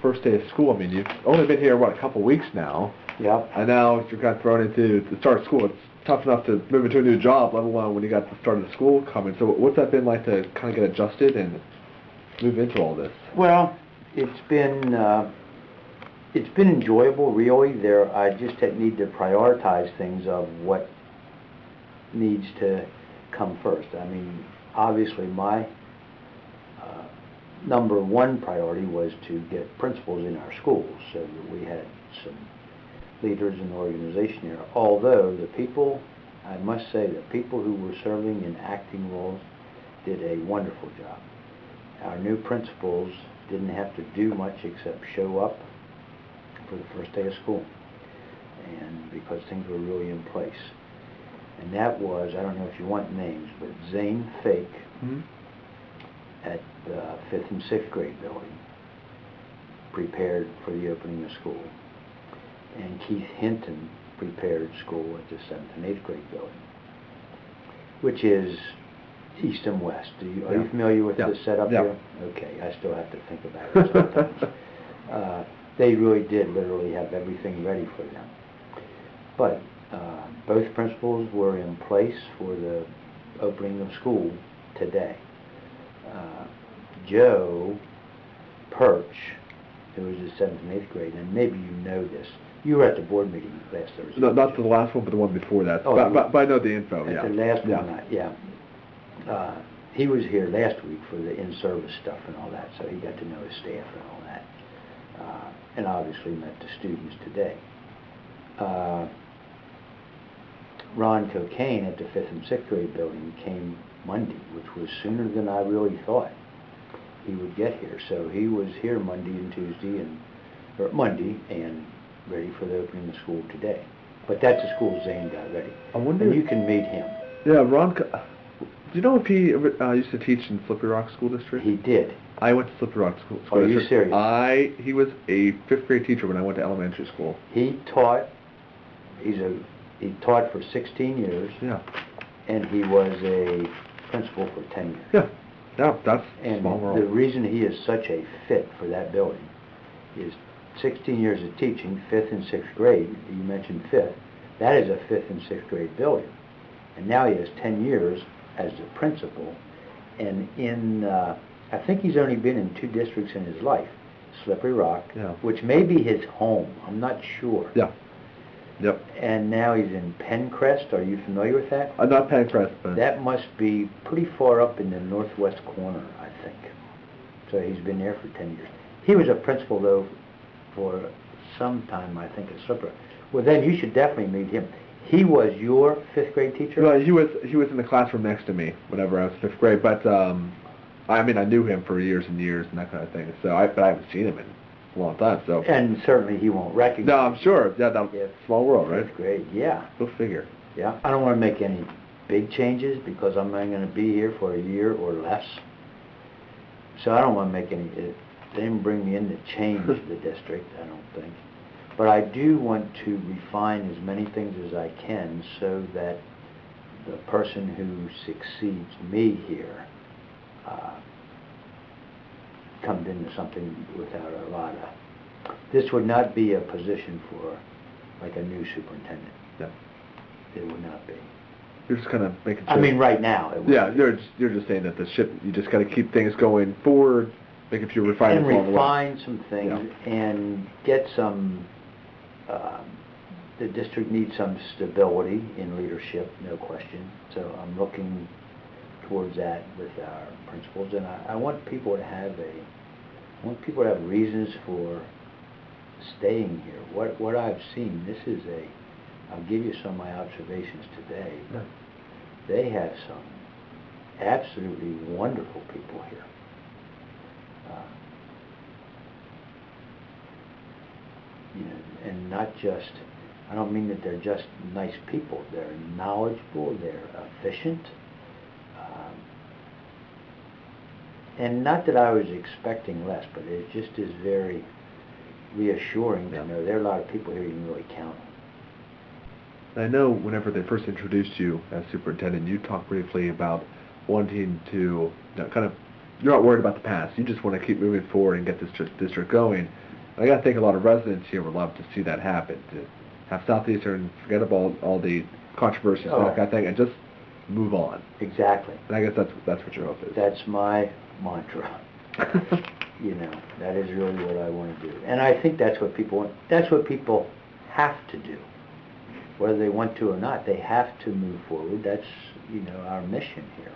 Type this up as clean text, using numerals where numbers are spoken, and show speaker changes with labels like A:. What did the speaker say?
A: first day of school. I mean, you've only been here, what, a couple weeks now?
B: Yeah.
A: And now you're kind of thrown into the start of school. It's tough enough to move into a new job, let alone when you got the start of the school coming. So what's that been like to kind of get adjusted and move into all this?
B: Well, it's been enjoyable, really. I just need to prioritize things of what needs to come first. I mean, obviously my number one priority was to get principals in our schools so that we had some leaders in the organization here. Although the people, I must say, the people who were serving in acting roles did a wonderful job. Our new principals didn't have to do much except show up for the first day of school, and because things were really in place. And that was, I don't know if you want names, but Zane Fake at the 5th and 6th grade building prepared for the opening of school. And Keith Hinton prepared school at the 7th and 8th grade building, which is east and west. Are you familiar with the setup here? Okay, I still have to think about it sometimes. They really did literally have everything ready for them. But both principals were in place for the opening of school today. Joe Perch, who was in 7th and 8th grade, and maybe you know this. You were at the board meeting last Thursday.
A: No, not the last one, but the one before that.
B: Oh,
A: but I know the info,
B: at the last one, he was here last week for the in-service stuff and all that, so he got to know his staff and all that. And obviously met the students today. Ron Cocaine at the 5th and 6th grade building came Monday, which was sooner than I really thought he would get here. So he was here Monday and Tuesday Monday and ready for the opening of school today. But that's the school Zane got ready. I wonder if you can meet him.
A: Yeah, Ron. Do you know if he used to teach in Slippery Rock School District?
B: He did.
A: I went to Slippery Rock School District.
B: Are you serious?
A: He was a 5th grade teacher when I went to elementary school.
B: He taught. He taught for 16 years.
A: Yeah. And
B: he was a principal for 10 years.
A: Yeah. Yeah, that's a small world.
B: And the reason he is such a fit for that building is 16 years of teaching, 5th and 6th grade. You mentioned 5th. That is a 5th and 6th grade building. And now he has 10 years as the principal. And I think he's only been in 2 districts in his life. Slippery Rock, which may be his home. I'm not sure.
A: Yeah. Yep.
B: And now he's in Pencrest. Are you familiar with that?
A: Not Pencrest, but...
B: That must be pretty far up in the northwest corner, I think. So he's been there for 10 years. He was a principal, though, for some time, I think, at Slippery Rock. Well, then you should definitely meet him. He was your 5th grade teacher?
A: Well, he was in the classroom next to me whenever I was 5th grade, but I mean, I knew him for years and years and that kind of thing. So but I haven't seen him in a long time. So.
B: And certainly he won't recognize.
A: No, I'm sure. Yeah, that's small world, right?
B: 5th grade, yeah.
A: Go figure.
B: Yeah. I don't want to make any big changes because I'm not going to be here for a year or less. So I don't want to make any. They didn't bring me in to change the district, I don't think. But I do want to refine as many things as I can so that the person who succeeds me here comes into something without a lot of... This would not be a position for like a new superintendent.
A: Yeah.
B: It would not be.
A: You're just kind of making sure...
B: I mean, right now. It would
A: you're just saying that the ship, you just got to keep things going forward, making sure you're refining along the way.
B: And refine some things and get some... the district needs some stability in leadership, no question. So I'm looking towards that with our principals, and I want people to have reasons for staying here. What I've seen, I'll give you some of my observations today.
A: Yeah.
B: They have some absolutely wonderful people here. And not just, I don't mean that they're just nice people. They're knowledgeable, they're efficient. And not that I was expecting less, but it just is very reassuring to know there are a lot of people here you can really count on.
A: I know whenever they first introduced you as superintendent, you talked briefly about wanting to you're not worried about the past. You just want to keep moving forward and get this district going. I got to think a lot of residents here would love to see that happen, to have Southeastern forget about all the controversies and that kind of thing, and just move on.
B: Exactly.
A: And I guess that's what your hope is.
B: That's my mantra. You know, that is really what I want to do. And I think that's what people want. That's what people have to do. Whether they want to or not, they have to move forward. That's, you know, our mission here.